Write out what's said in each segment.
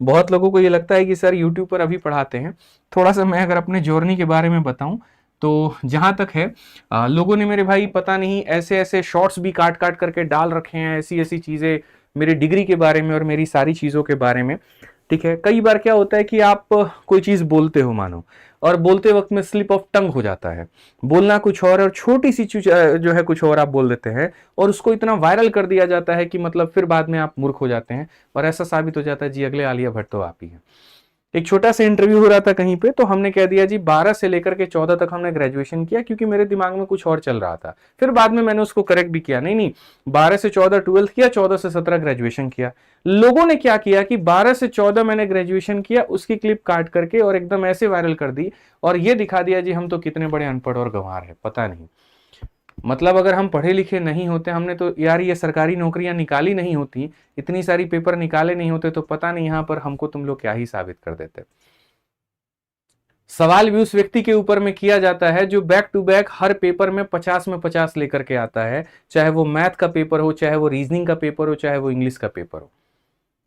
बहुत लोगों को ये लगता है कि सर यूट्यूब पर अभी पढ़ाते हैं। थोड़ा सा मैं अगर अपने जर्नी के बारे में बताऊं तो जहां तक है लोगों ने मेरे भाई पता नहीं ऐसे ऐसे शॉर्ट्स भी काट काट करके डाल रखे हैं, ऐसी ऐसी चीजें मेरी डिग्री के बारे में और मेरी सारी चीजों के बारे में। ठीक है, कई बार क्या होता है कि आप कोई चीज बोलते हो मानो, और बोलते वक्त में स्लिप ऑफ टंग हो जाता है, बोलना कुछ और छोटी सी चीज जो है कुछ और आप बोल देते हैं, और उसको इतना वायरल कर दिया जाता है कि मतलब फिर बाद में आप मूर्ख हो जाते हैं और ऐसा साबित हो जाता है जी अगले आलिया भट्ट तो आप ही हैं। एक छोटा सा इंटरव्यू हो रहा था कहीं पे, तो हमने कह दिया जी 12 से लेकर के 14 तक हमने ग्रेजुएशन किया, क्योंकि मेरे दिमाग में कुछ और चल रहा था। फिर बाद में मैंने उसको करेक्ट भी किया, नहीं नहीं 12 से 14 ट्वेल्थ किया, 14 से 17 ग्रेजुएशन किया। लोगों ने क्या किया कि 12 से 14 मैंने ग्रेजुएशन किया उसकी क्लिप काट करके और एकदम ऐसे वायरल कर दी और ये दिखा दिया जी हम तो कितने बड़े अनपढ़ और गंवार है। पता नहीं, मतलब अगर हम पढ़े लिखे नहीं होते, हमने तो यार ये सरकारी नौकरियां निकाली नहीं होती, इतनी सारी पेपर निकाले नहीं होते, तो पता नहीं यहां पर हमको तुम लोग क्या ही साबित कर देते। सवाल भी उस व्यक्ति के ऊपर में किया जाता है जो बैक टू बैक हर पेपर में 50 में 50 लेकर के आता है, चाहे वो मैथ का पेपर हो, चाहे वो रीजनिंग का पेपर हो, चाहे वो इंग्लिश का पेपर हो।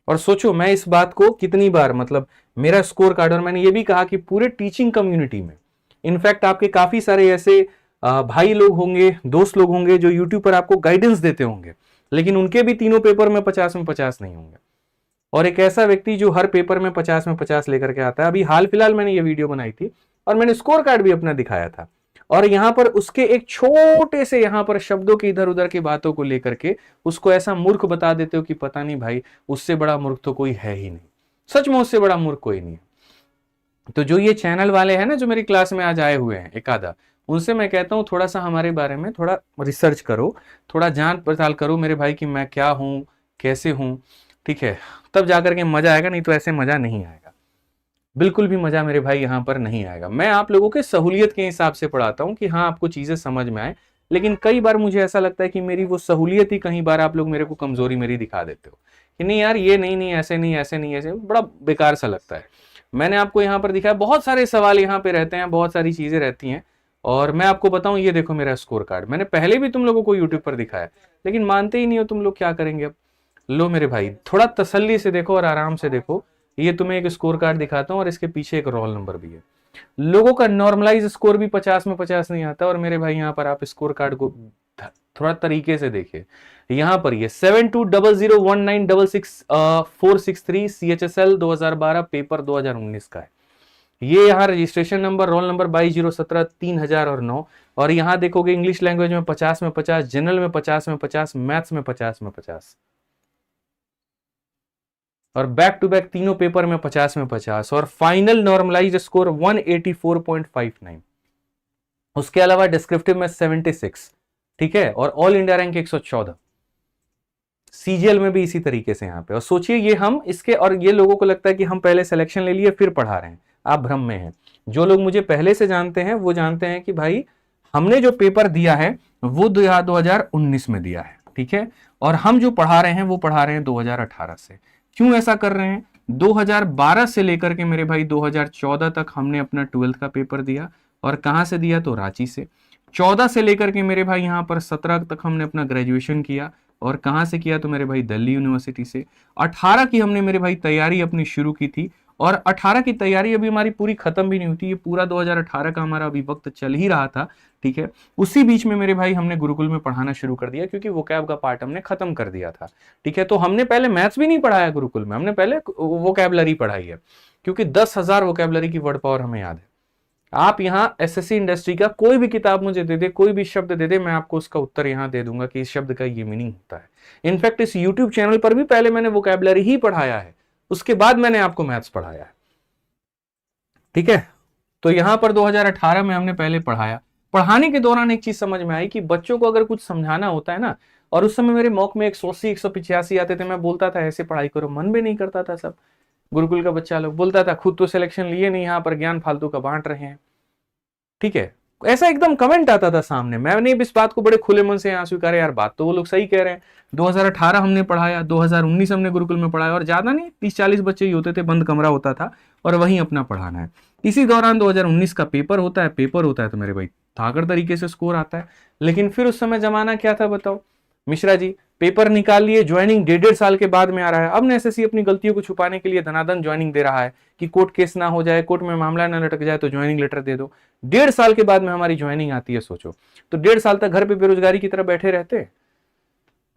और सोचो मैं इस बात को कितनी बार, मतलब मेरा स्कोर कार्ड, और मैंने ये भी कहा कि पूरे टीचिंग कम्युनिटी में, इनफैक्ट आपके काफी सारे ऐसे भाई लोग होंगे, दोस्त लोग होंगे जो यूट्यूब पर आपको गाइडेंस देते होंगे, लेकिन उनके भी तीनों पेपर में 50 में 50 नहीं होंगे। और एक ऐसा व्यक्ति जो हर पेपर में 50 में 50 लेकर के आता है, अभी हाल फिलहाल मैंने ये वीडियो बनाई थी और मैंने स्कोर कार्ड भी अपना दिखाया था, और यहां पर उसके एक छोटे से यहां पर शब्दों की इधर उधर की बातों को लेकर के उसको ऐसा मूर्ख बता देते हो कि पता नहीं भाई उससे बड़ा मूर्ख तो कोई है ही नहीं, सच में उससे बड़ा मूर्ख कोई नहीं है। तो जो ये चैनल वाले हैं ना जो मेरी क्लास में आज आए हुए हैं एक आधा, उनसे मैं कहता हूं थोड़ा सा हमारे बारे में थोड़ा रिसर्च करो, थोड़ा जांच पड़ताल करो मेरे भाई कि मैं क्या हूं, कैसे हूं। ठीक है, तब जाकर के मजा आएगा, नहीं तो ऐसे मजा नहीं आएगा, बिल्कुल भी मजा मेरे भाई यहां पर नहीं आएगा। मैं आप लोगों के सहूलियत के हिसाब से पढ़ाता हूं कि हाँ आपको चीजें समझ में आए, लेकिन कई बार मुझे ऐसा लगता है कि मेरी वो सहूलियत ही कई बार आप लोग मेरे को कमजोरी मेरी दिखा देते हो कि नहीं यार ये नहीं नहीं ऐसे नहीं ऐसे नहीं ऐसे, बड़ा बेकार सा लगता है। मैंने आपको यहाँ पर दिखाया, बहुत सारे सवाल यहाँ पे रहते हैं, बहुत सारी चीजें रहती हैं, और मैं आपको बताऊं ये देखो मेरा स्कोर कार्ड, मैंने पहले भी तुम लोगों को यूट्यूब पर दिखाया, लेकिन मानते ही नहीं हो तुम लोग, क्या करेंगे अब। लो मेरे भाई थोड़ा तसल्ली से देखो और आराम से देखो, ये तुम्हें एक स्कोर कार्ड दिखाता हूं और इसके पीछे एक रोल नंबर भी है। लोगों का नॉर्मलाइज स्कोर भी 50 में 50 नहीं आता, और मेरे भाई यहाँ पर आप स्कोर कार्ड को थोड़ा तरीके से देखिए। यहाँ पर ये 72001966 CHSL 2012 पेपर 2019 का है। ये यहाँ रजिस्ट्रेशन नंबर, रोल नंबर 22 0 17 3009, और यहाँ देखोगे इंग्लिश लैंग्वेज में 50 में 50, जनरल में 50 में 50, मैथ्स में 50 में 50, और बैक टू बैक तीनों पेपर में 50 में 50, और फाइनल नॉर्मलाइज स्कोर 184.59। उसके अलावा डिस्क्रिप्टिव में 76, ठीक है, और ऑल इंडिया रैंक 114, सीजीएल में भी इसी तरीके से यहाँ पे। और सोचिए ये हम इसके, और ये लोगों को लगता है कि हम पहले सिलेक्शन ले लिए फिर पढ़ा रहे हैं, आप भ्रम में हैं। जो लोग मुझे पहले से जानते हैं वो जानते हैं कि भाई हमने जो पेपर दिया है वो 2019 में दिया है, ठीक है, और हम जो पढ़ा रहे हैं वो पढ़ा रहे हैं 2018 से। क्यों ऐसा कर रहे हैं, 2012 से लेकर के मेरे भाई 2014 तक हमने अपना 12th का पेपर दिया, और कहां से दिया, तो रांची से। 14 से लेकर के मेरे भाई यहाँ पर 17 तक हमने अपना ग्रेजुएशन किया, और कहां से किया, तो मेरे भाई दिल्ली यूनिवर्सिटी से। 18 की हमने मेरे भाई तैयारी अपनी शुरू की थी, और 18 की तैयारी अभी हमारी पूरी खत्म भी नहीं हुई थी, ये पूरा 2018 का हमारा अभी वक्त चल ही रहा था, ठीक है। उसी बीच में मेरे भाई हमने गुरुकुल में पढ़ाना शुरू कर दिया, क्योंकि वोकैब का पार्ट हमने खत्म कर दिया था, ठीक है। तो हमने पहले मैथ्स भी नहीं पढ़ाया गुरुकुल में, हमने पहले वोकैबलरी पढ़ाई है, क्योंकि 10,000 वोकैबलरी की वर्ड पावर हमें याद है। आप यहाँ एसएससी इंडस्ट्री का कोई भी किताब मुझे दे दे, कोई भी शब्द दे दे, मैं आपको उसका उत्तर यहाँ दे दूंगा कि इस शब्द का ये मीनिंग होता है। इनफैक्ट इस यूट्यूब चैनल पर भी पहले मैंने वोकैबलरी ही पढ़ाया है, उसके बाद मैंने आपको मैथ्स पढ़ाया है, ठीक है। तो यहां पर 2018 में हमने पहले पढ़ाया। पढ़ाने के दौरान एक चीज समझ में आई कि बच्चों को अगर कुछ समझाना होता है ना, और उस समय मेरे मॉक में 180 185 आते थे, मैं बोलता था ऐसे पढ़ाई करो, मन भी नहीं करता था। सब गुरुकुल का बच्चा लोग बोलता था खुद तो सिलेक्शन लिए नहीं, यहाँ पर ज्ञान फालतू का बांट रहे हैं, ठीक है, ऐसा एकदम कमेंट आता था सामने। मैंने इस बात को बड़े खुले मन से यहाँ स्वीकारा, यार बात तो वो लोग सही कह रहे हैं। 2018 हमने पढ़ाया, 2019 हमने गुरुकुल में पढ़ाया, और ज्यादा नहीं 30-40 बच्चे ही होते थे, बंद कमरा होता था, और वहीं अपना पढ़ाना है। इसी दौरान 2019 का पेपर होता है तो मेरे भाई धाकड़ तरीके से स्कोर आता है। लेकिन फिर उस समय जमाना क्या था बताओ मिश्रा जी, पेपर निकाल लिए, ज्वाइनिंग 1.5 साल के बाद में आ रहा है। अब एसएससी अपनी गलतियों को छुपाने के लिए धनाधन ज्वाइनिंग दे रहा है कि कोर्ट केस ना हो जाए, कोर्ट में मामला ना लटक जाए तो ज्वाइनिंग लेटर दे दो। 1.5 साल के बाद में हमारी ज्वाइनिंग आती है, सोचो तो 1.5 साल तक घर पे बेरोजगारी की तरह बैठे रहते।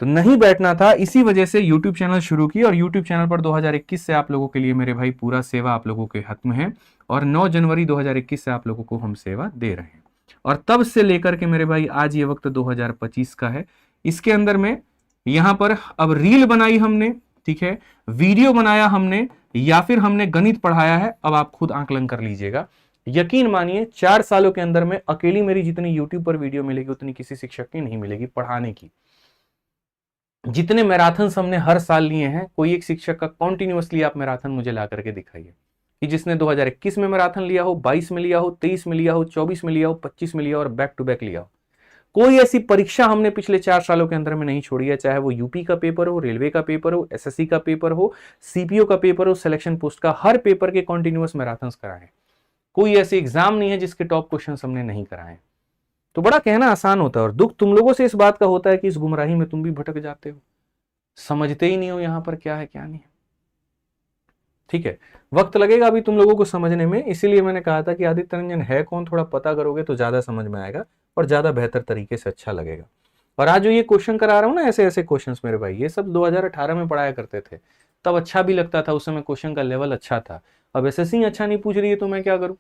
तो नहीं बैठना था, इसी वजह से यूट्यूब चैनल शुरू की और यूट्यूब चैनल पर 2021 से आप लोगों के लिए मेरे भाई पूरा सेवा आप लोगों के हाथ में है और 9 जनवरी 2021 से आप लोगों को हम सेवा दे रहे हैं और तब से लेकर के मेरे भाई आज ये वक्त 2025 का है। इसके अंदर में यहां पर अब रील बनाई हमने, ठीक है, वीडियो बनाया हमने या फिर हमने गणित पढ़ाया है, अब आप खुद आंकलन कर लीजिएगा। यकीन मानिए 4 सालों के अंदर में अकेली मेरी जितनी यूट्यूब पर वीडियो मिलेगी उतनी किसी शिक्षक की नहीं मिलेगी पढ़ाने की। जितने मैराथन हमने हर साल लिए हैं, कोई एक शिक्षक का कॉन्टिन्यूअसली आप मैराथन मुझे ला करके दिखाइए कि जिसने 2021 में मैराथन लिया हो, 22 में लिया हो, 23 में लिया हो, 24 में लिया हो, 25 में लिया हो और बैक टू बैक लिया हो। कोई ऐसी परीक्षा हमने पिछले 4 सालों के अंदर में नहीं छोड़ी है, चाहे वो यूपी का पेपर हो, रेलवे का पेपर हो, एसएससी का पेपर हो, सीपीओ का पेपर हो, सिलेक्शन पोस्ट का, हर पेपर के कॉन्टिन्यूअस मैराथन कराए। कोई ऐसे एग्जाम नहीं है जिसके टॉप क्वेश्चन हमने नहीं कराए। तो बड़ा कहना आसान होता है और दुख तुम लोगों से इस बात का होता है कि इस गुमराही में तुम भी भटक जाते हो, समझते ही नहीं हो यहां पर क्या है क्या नहीं है। ठीक है, वक्त लगेगा अभी तुम लोगों को समझने में, इसीलिए मैंने कहा था कि आदित्य रंजन है कौन, थोड़ा पता करोगे तो ज्यादा समझ में आएगा और ज्यादा बेहतर तरीके से अच्छा लगेगा। और आज जो ये क्वेश्चन करा रहा हूं ना, ऐसे ऐसे क्वेश्चंस मेरे भाई, ये सब 2018 में पढ़ाया करते थे, तब अच्छा भी लगता था, उस समय क्वेश्चन का लेवल अच्छा था। अब एसएससी अच्छा नहीं पूछ रही है तो मैं क्या करूं,